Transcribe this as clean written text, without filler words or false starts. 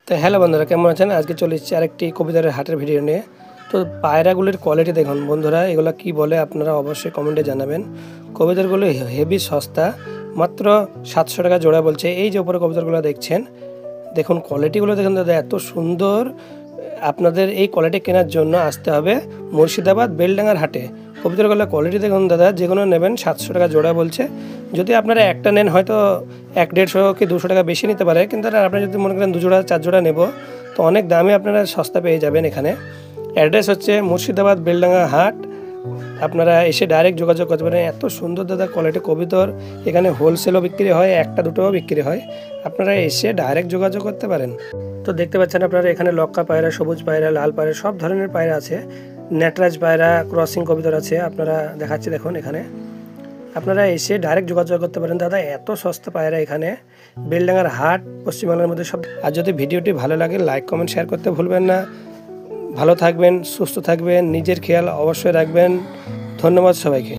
তো হ্যালো বন্ধুরা, কেমন আছেন? আজকে চলে এসেছি আরেকটি কবিতার হাটের ভিডিও নিয়ে। তো পায়রাগুলির কোয়ালিটি দেখুন বন্ধুরা, এগুলো কি বলে আপনারা অবশ্যই কমেন্টে জানাবেন। কবিতাগুলো হেভি সস্তা, মাত্র 700 টাকা জোড়া বলছে। এই যে উপরে কবিতাগুলো দেখছেন, দেখুন কোয়ালিটিগুলো দেখুন দাদা, এত সুন্দর। আপনাদের এই কোয়ালিটি কেনার জন্য আসতে হবে মুর্শিদাবাদ বেলডাঙ্গার হাটে। কবিতাগুলো কোয়ালিটি দেখুন দাদা, যেগুলো নেবেন 700 টাকা জোড়া বলছে। যদি আপনারা একটা নেন হয়তো 100-150 কি 200 টাকা বেশি নিতে পারে, কিন্তু আপনারা যদি মনে করেন 2 জোড়া 4 জোড়া নেব, তো অনেক দামে আপনারা সস্তা পেয়ে যাবেন এখানে। অ্যাড্রেস হচ্ছে মুর্শিদাবাদ বেলডাঙ্গা হাট। আপনারা এসে ডাইরেক্ট যোগাযোগ করতে পারেন। এত সুন্দর দাদা কোয়ালিটি কবিতর, এখানে হোলসেলও বিক্রি হয়, একটা দুটোও বিক্রি হয়। আপনারা এসে ডাইরেক্ট যোগাযোগ করতে পারেন। তো দেখতে পাচ্ছেন আপনারা এখানে লক্কা পায়রা, সবুজ পায়রা, লাল পায়রা, সব ধরনের পায়রা আছে। নেটরাজ পায়রা, ক্রসিং কবিতর আছে। আপনারা দেখাচ্ছি দেখুন, এখানে আপনারা এসে ডাইরেক্ট যোগাযোগ করতে পারেন। দাদা এত সস্তা পায়রা এখানে, বেলডাঙ্গার হাট পশ্চিমবাংলার মধ্যে সব। আর যদি ভিডিওটি ভালো লাগে লাইক কমেন্ট শেয়ার করতে ভুলবেন না। ভালো থাকবেন, সুস্থ থাকবেন, নিজের খেয়াল অবশ্যই রাখবেন। ধন্যবাদ সবাইকে।